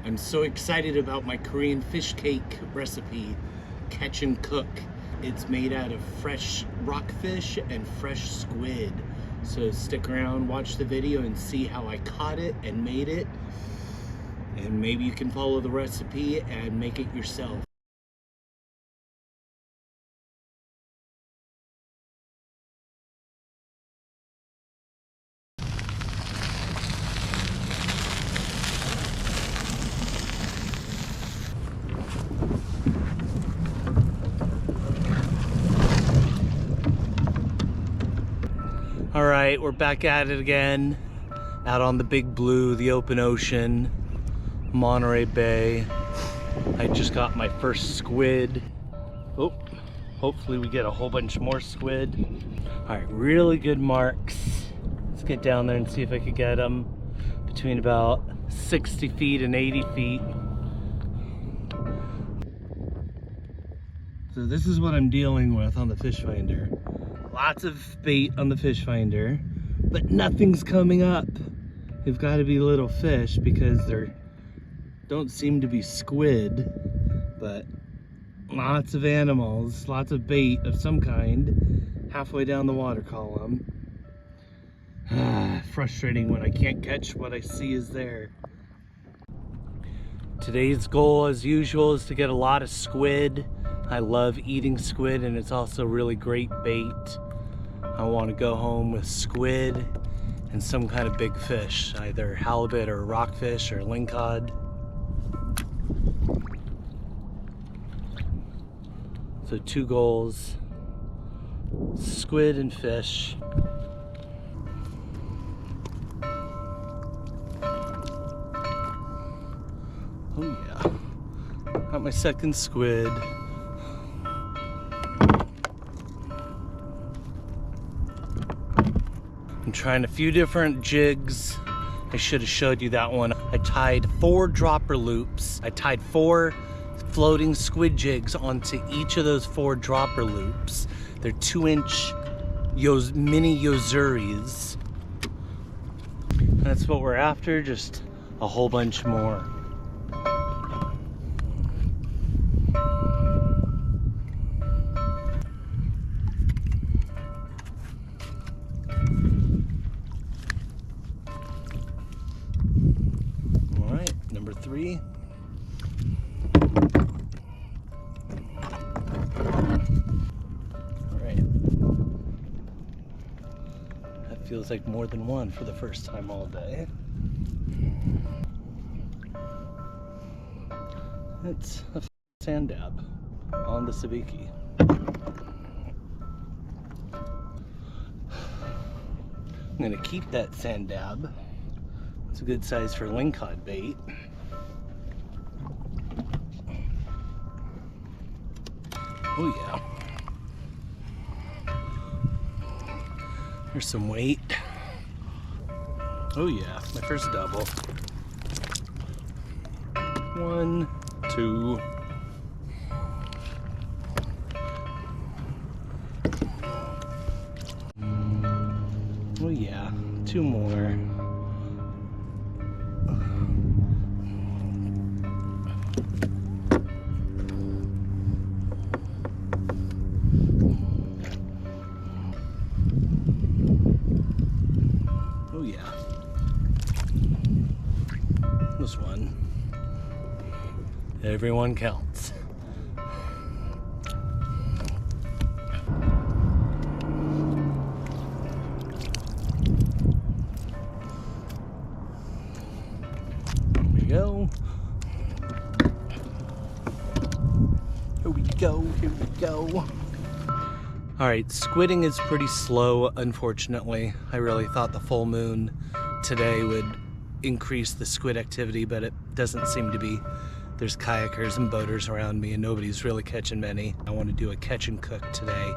I'm so excited about my Korean fish cake recipe, catch and cook. It's made out of fresh rockfish and fresh squid. So stick around, watch the video and see how I caught it and made it. And maybe you can follow the recipe and make it yourself. All right, we're back at it again, out on the big blue, the open ocean, Monterey Bay. I just got my first squid. Oh, hopefully we get a whole bunch more squid. All right, really good marks. Let's get down there and see if I could get them between about 60 feet and 80 feet. So this is what I'm dealing with on the fish finder. Lots of bait on the fish finder, but nothing's coming up. They've got to be little fish because there don't seem to be squid, but lots of animals, lots of bait of some kind halfway down the water column. Frustrating when I can't catch what I see is there. Today's goal, as usual, is to get a lot of squid. I love eating squid, and it's also really great bait. I want to go home with squid and some kind of big fish, either halibut or rockfish or lingcod. So 2 goals, squid and fish. Oh yeah, got my second squid. I'm trying a few different jigs. I should have showed you that one. I tied 4 dropper loops. I tied 4 floating squid jigs onto each of those 4 dropper loops. They're 2-inch mini yozuris. That's what we're after, just a whole bunch more. Number 3. All right. That feels like more than one for the first time all day. It's a sand dab on the sabiki. I'm gonna keep that sand dab. It's a good size for lingcod bait. Oh yeah. There's some weight. Oh yeah, my first double. 1, 2. Oh yeah, 2 more. Oh yeah. This one. Everyone counts. Here we go. Here we go, here we go. All right, squidding is pretty slow, unfortunately. I really thought the full moon today would increase the squid activity, but it doesn't seem to be. There's kayakers and boaters around me and nobody's really catching many. I want to do a catch and cook today,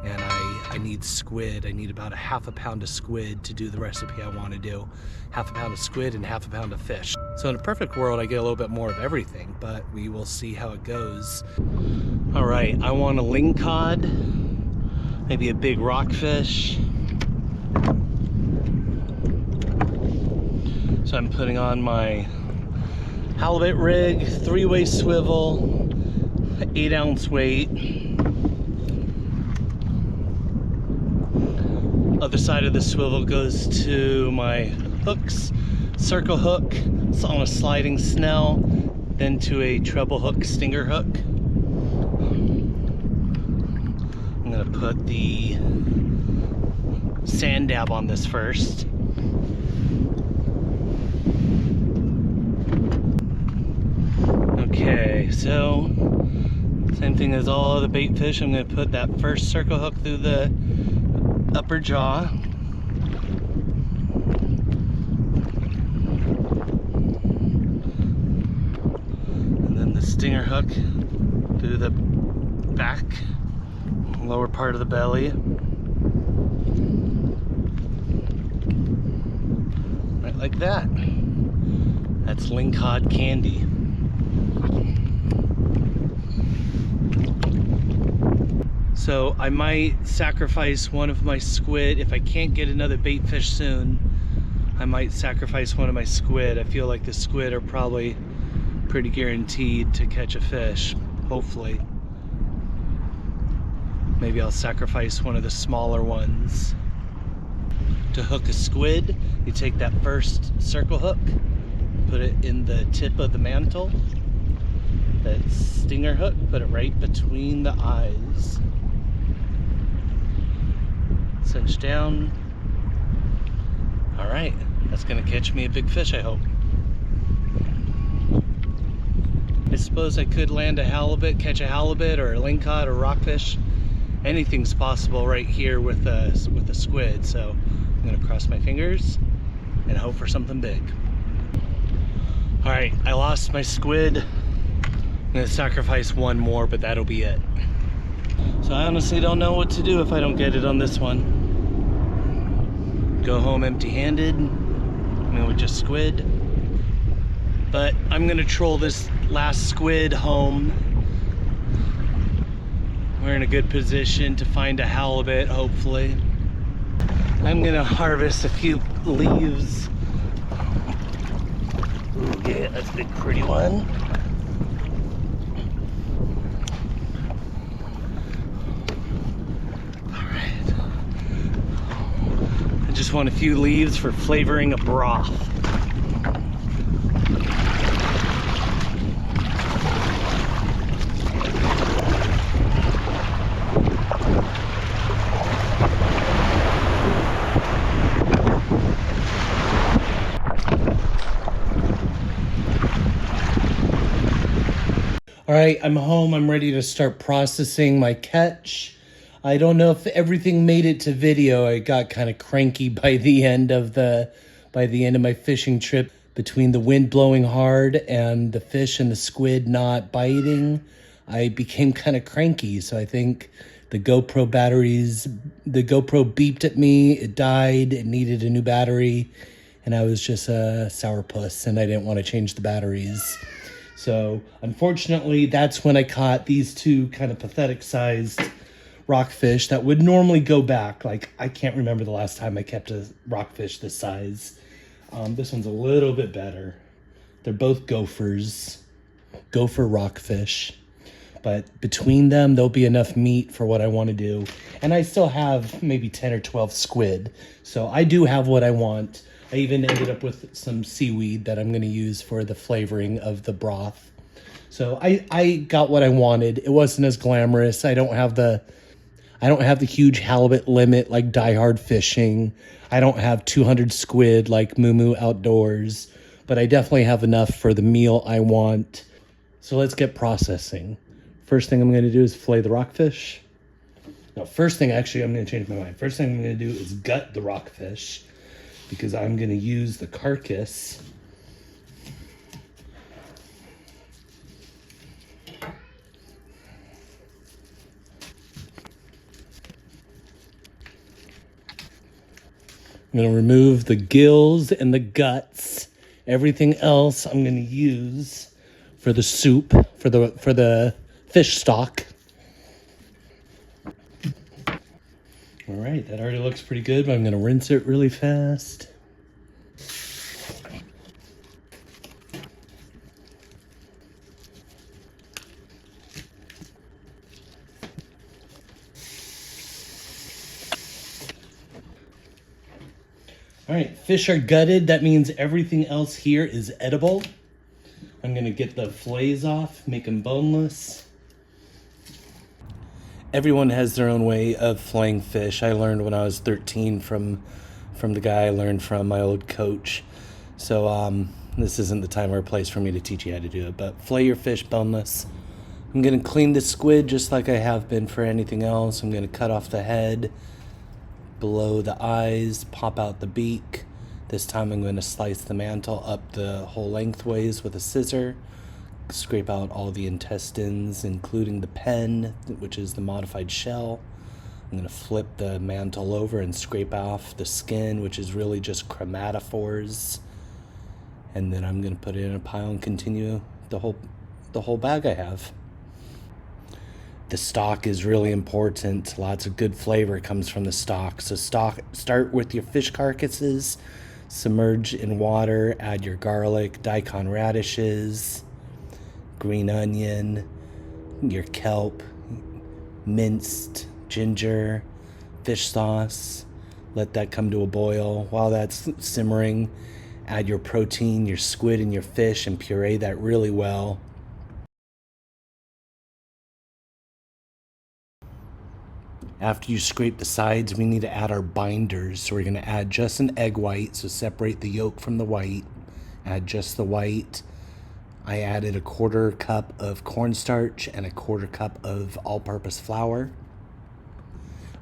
and I need squid. I need about a ½ pound of squid to do the recipe I want to do. ½ pound of squid and ½ pound of fish. So in a perfect world, I get a little bit more of everything, but we will see how it goes. All right, I want a lingcod, maybe a big rockfish. So I'm putting on my Halibut rig, 3-way swivel, 8-ounce weight. Other side of the swivel goes to my hooks, circle hook, it's on a sliding snell, then to a treble hook, stinger hook. I'm gonna put the sand dab on this first. Okay, so same thing as all other bait fish. I'm going to put that first circle hook through the upper jaw. And then the stinger hook through the back, lower part of the belly. Right like that. That's lingcod candy. So I might sacrifice one of my squid. If I can't get another bait fish soon, I might sacrifice one of my squid. I feel like the squid are probably pretty guaranteed to catch a fish, hopefully. Maybe I'll sacrifice one of the smaller ones. To hook a squid, you take that first circle hook, put it in the tip of the mantle. That stinger hook, put it right between the eyes. Cinch down. All right, that's gonna catch me a big fish, I hope. I suppose I could land a halibut, catch a halibut or a lingcod or rockfish. Anything's possible right here with a squid, so I'm gonna cross my fingers and hope for something big. All right, I lost my squid. I'm gonna sacrifice one more, but that'll be it. So I honestly don't know what to do if I don't get it on this one. Go home empty-handed, with just squid. But I'm gonna troll this last squid home. We're in a good position to find a halibut, hopefully. I'm gonna harvest a few leaves. Ooh, yeah, that's a big pretty one. Just want a few leaves for flavoring a broth. All right, I'm home. I'm ready to start processing my catch. I don't know if everything made it to video. I got kind of cranky by the end of my fishing trip. Between the wind blowing hard and the fish and the squid not biting, I became kind of cranky. So I think the GoPro beeped at me. It died. It needed a new battery, and I was just a sourpuss, and I didn't want to change the batteries. So unfortunately, that's when I caught these two kind of pathetic sized rockfish that would normally go back. Like, I can't remember the last time I kept a rockfish this size. This one's a little bit better. They're both gophers, gopher rockfish. But between them, there'll be enough meat for what I want to do. And I still have maybe 10 or 12 squid. So I do have what I want. I even ended up with some seaweed that I'm going to use for the flavoring of the broth. So I got what I wanted. It wasn't as glamorous. I don't have the huge halibut limit like Die Hard Fishing. I don't have 200 squid like Moo Moo Outdoors, but I definitely have enough for the meal I want. So let's get processing. First thing I'm going to do is fillet the rockfish. No, first thing, actually, I'm going to change my mind. First thing I'm going to do is gut the rockfish because I'm going to use the carcass. I'm going to remove the gills and the guts. Everything else I'm going to use for the soup, for the fish stock. All right, that already looks pretty good, but I'm going to rinse it really fast. All right, fish are gutted. That means everything else here is edible. I'm gonna get the fillets off, make them boneless. Everyone has their own way of filleting fish. I learned when I was 13 from the guy I learned from, my old coach. So this isn't the time or place for me to teach you how to do it, but fillet your fish boneless. I'm gonna clean the squid just like I have been for anything else. I'm gonna cut off the head, below the eyes, pop out the beak. This time I'm gonna slice the mantle up the whole lengthways with a scissor, scrape out all the intestines, including the pen, which is the modified shell. I'm gonna flip the mantle over and scrape off the skin, which is really just chromatophores. And then I'm gonna put it in a pile and continue the whole bag I have. The stock is really important. Lots of good flavor comes from the stock. So start with your fish carcasses, submerge in water, add your garlic, daikon radishes, green onion, your kelp, minced ginger, fish sauce. Let that come to a boil. While that's simmering, add your protein, your squid and your fish, and puree that really well. After you scrape the sides, we need to add our binders. So we're going to add just an egg white, so separate the yolk from the white. Add just the white. I added a 1/4 cup of cornstarch and a 1/4 cup of all-purpose flour.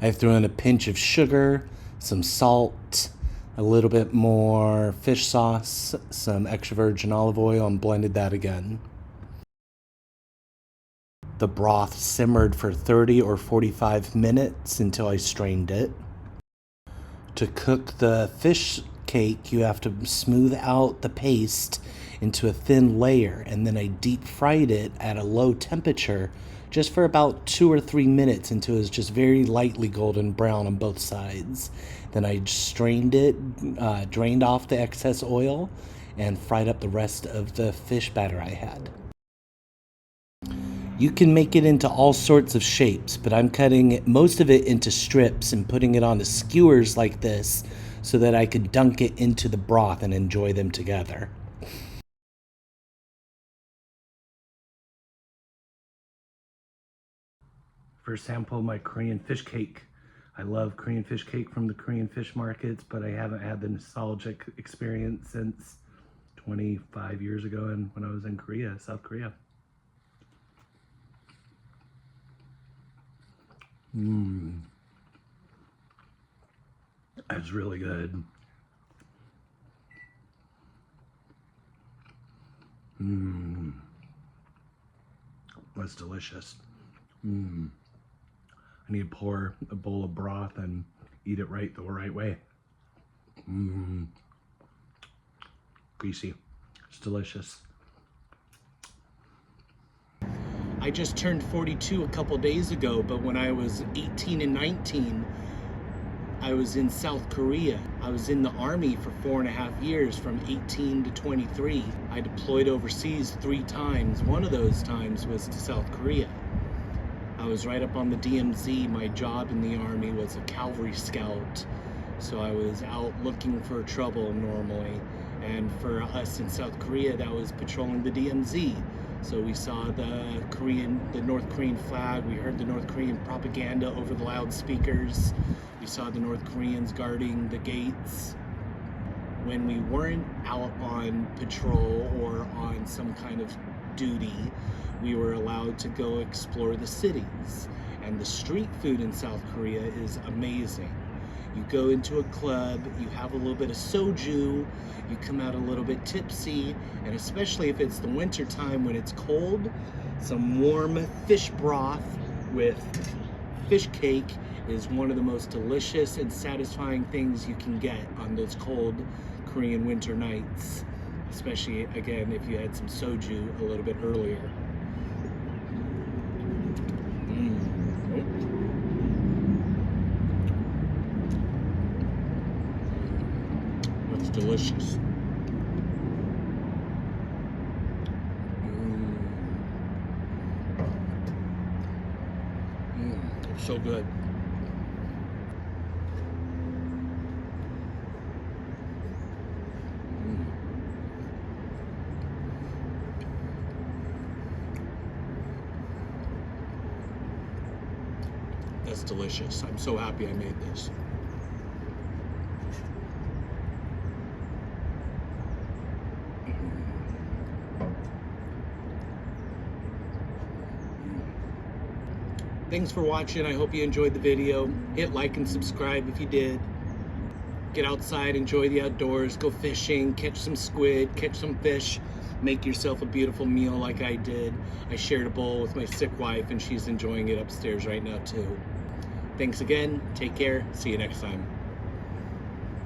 I threw in a pinch of sugar, some salt, a little bit more fish sauce, some extra virgin olive oil, and blended that again. The broth simmered for 30 or 45 minutes until I strained it. To cook the fish cake, you have to smooth out the paste into a thin layer, and then I deep fried it at a low temperature just for about 2 or 3 minutes until it was just very lightly golden brown on both sides. Then I strained it, drained off the excess oil, and fried up the rest of the fish batter I had. You can make it into all sorts of shapes, but I'm cutting most of it into strips and putting it on the skewers like this so that I could dunk it into the broth and enjoy them together. First sample of my Korean fish cake. I love Korean fish cake from the Korean fish markets, but I haven't had the nostalgic experience since 25 years ago and when I was in Korea, South Korea. That's really good. That's delicious. I need to pour a bowl of broth and eat it the right way. Greasy. It's delicious. I just turned 42 a couple days ago, but when I was 18 and 19, I was in South Korea. I was in the Army for 4.5 years, from 18 to 23. I deployed overseas 3 times. One of those times was to South Korea. I was right up on the DMZ. My job in the Army was a cavalry scout, so I was out looking for trouble normally. And for us in South Korea, that was patrolling the DMZ. So we saw the North Korean flag, we heard the North Korean propaganda over the loudspeakers, we saw the North Koreans guarding the gates. When we weren't out on patrol or on some kind of duty, we were allowed to go explore the cities. And the street food in South Korea is amazing. You go into a club, you have a little bit of soju, you come out a little bit tipsy, and especially if it's the winter time when it's cold, some warm fish broth with fish cake is one of the most delicious and satisfying things you can get on those cold Korean winter nights, especially again if you had some soju a little bit earlier. That's delicious. It's so good. That's delicious. I'm so happy I made this. Thanks for watching. I hope you enjoyed the video. Hit like and subscribe if you did. Get outside, enjoy the outdoors, go fishing, catch some squid, catch some fish, make yourself a beautiful meal like I did. I shared a bowl with my sick wife and she's enjoying it upstairs right now too. Thanks again. Take care. See you next time.